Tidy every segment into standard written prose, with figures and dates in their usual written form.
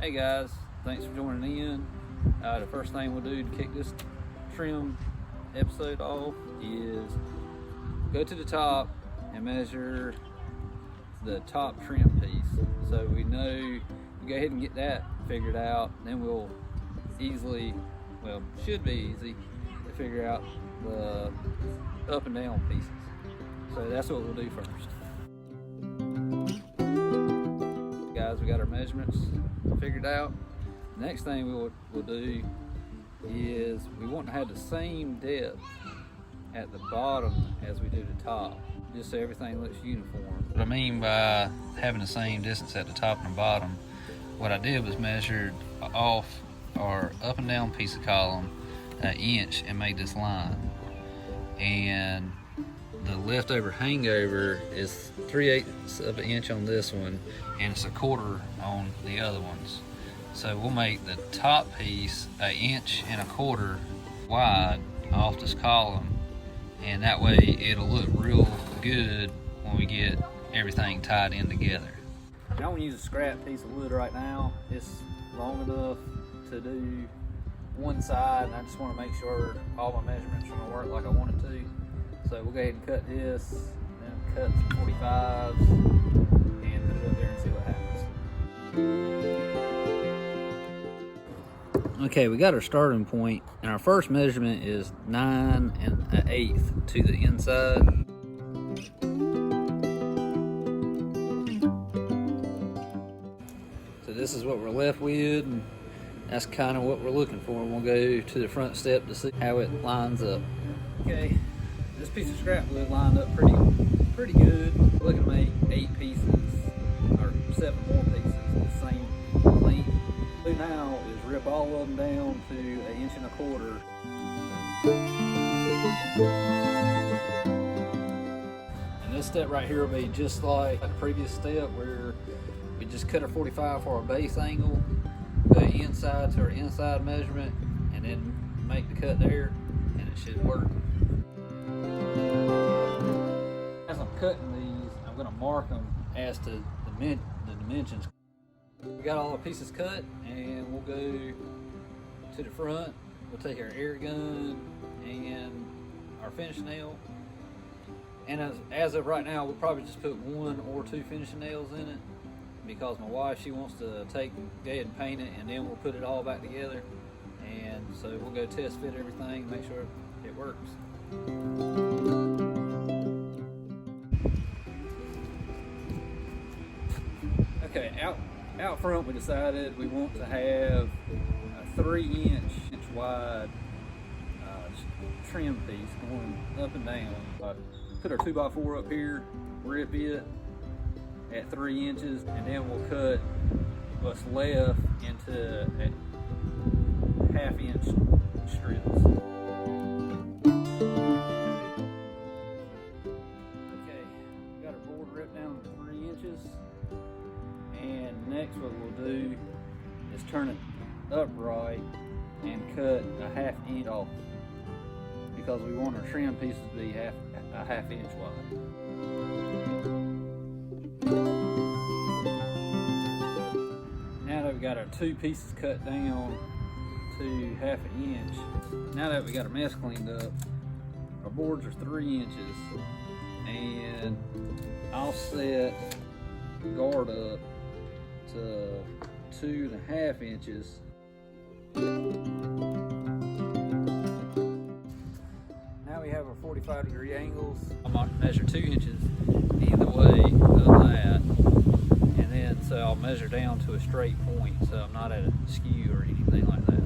Hey guys, thanks for joining in. The first thing we'll do to kick this trim episode off is go to the top and measure the top trim piece. So we know, you go ahead and get that figured out, then we'll should be easy to figure out the up and down pieces. So that's what we'll do first. Guys, we got our measurements figured out. Next thing we'll do is we want to have the same depth at the bottom as we do the top, just so everything looks uniform. What I mean by having the same distance at the top and the bottom, what I did was measured off our up and down piece of column an inch and made this line, and the leftover hangover is 3/8 of an inch on this one, and it's 1/4 on the other ones. So we'll make the top piece 1.25 inches wide off this column, and that way it'll look real good when we get everything tied in together. I don't use a scrap piece of wood right now. It's long enough to do one side, and I just want to make sure all my measurements are going to work like I want it to. So we'll go ahead and cut this, then cut some 45s, and put it up there and see what happens. Okay, we got our starting point, and our first measurement is 9 1/8 to the inside. So this is what we're left with, and that's kind of what we're looking for. We'll go to the front step to see how it lines up. Okay, this piece of scrap wood lined up pretty good. We're looking to make 8 pieces, or 7 more pieces, the same length. What we do now is rip all of them down to 1.25 inches. And this step right here will be just like the previous step, where we just cut our 45 for our base angle, go inside to our inside measurement, and then make the cut there, and it should work. As I'm cutting these, I'm going to mark them as to the dimensions. We got all the pieces cut, and we'll go to the front. We'll take our air gun and our finishing nail, and as of right now, we'll probably just put 1 or 2 finishing nails in it, because my wife, she wants to go ahead and paint it, and then we'll put it all back together. And so we'll go test fit everything, make sure it works. Okay, out front we decided we want to have a 3-inch wide trim piece going up and down. Put our 2x4 up here, rip it at 3 inches, and then we'll cut what's left into 1/2 inch strips. Okay, got our board ripped down to 3 inches, and next what we'll do is turn it upright and cut 1/2 inch off, because we want our trim pieces to be a half inch wide. Now that we got our 2 pieces cut down to 1/2 inch, now that we got our mess cleaned up, our boards are 3 inches, and I'll set guard up to 2.5 inches. Now we have our 45-degree angles. I'm going to measure 2 inches either way of that, and then so I'll measure down to a straight point, so I'm not at a skew or anything like that.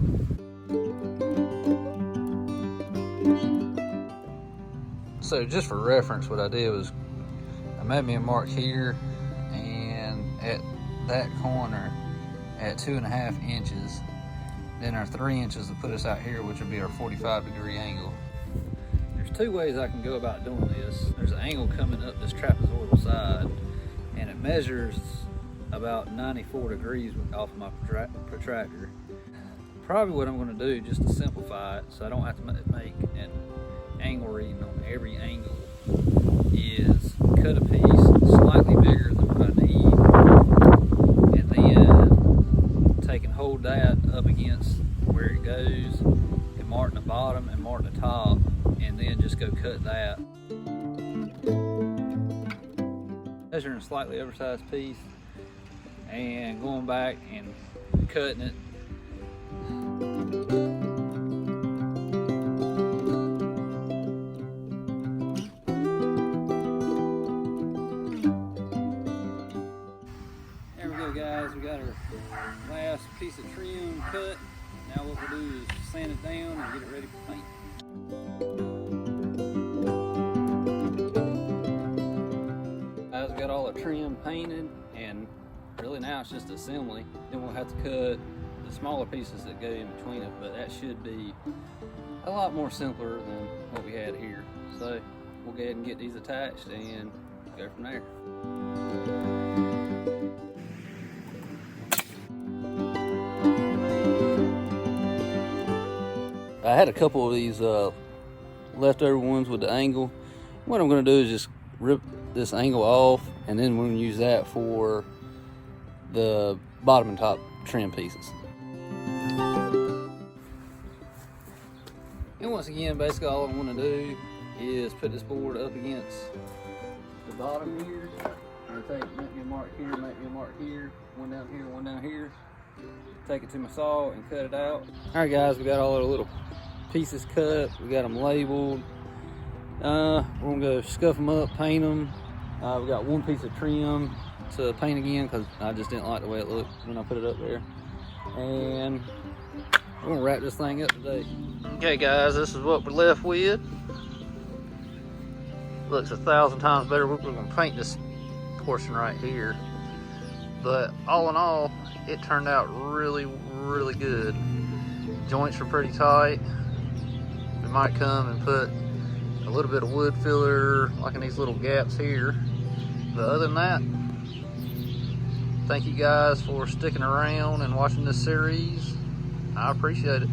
So just for reference, what I did was I made me a mark here, and at that corner at 2.5 inches, then our 3 inches to put us out here, which would be our 45-degree angle. There's 2 ways I can go about doing this. There's an angle coming up this trapezoidal side, and it measures about 94 degrees off my protractor. Probably what I'm going to do, just to simplify it so I don't have to make an angle reading on every angle, is cut a piece slightly bigger than what I need, and then take and hold that up against where it goes and mark the bottom and mark the top, and then just go cut that. Measuring a slightly oversized piece and going back and cutting it. There we go, guys. We got our last piece of trim cut. Now what we'll do is sand it down and get it ready for paint. Guys, we got all the trim painted, and really now it's just assembly. Then we'll have to cut the smaller pieces that go in between it, but that should be a lot more simpler than what we had here. So we'll go ahead and get these attached and go from there. I had a couple of these leftover ones with the angle. What I'm going to do is just rip this angle off, and then we're going to use that for the bottom and top trim pieces. And once again, basically all I want to do is put this board up against the bottom here. I'm going to make me a mark here, make me a mark here, one down here, one down here. Take it to my saw and cut it out. All right, guys, we got all our little pieces cut. We got them labeled. We're gonna go scuff them up, paint them. We got one piece of trim to paint again because I just didn't like the way it looked when I put it up there. And we're gonna wrap this thing up today. Okay, guys, this is what we're left with. Looks 1,000 times better. We're gonna paint this portion right here. But all in all, it turned out really, really good. Joints were pretty tight. We might come and put a little bit of wood filler like in these little gaps here. But other than that, thank you guys for sticking around and watching this series. I appreciate it.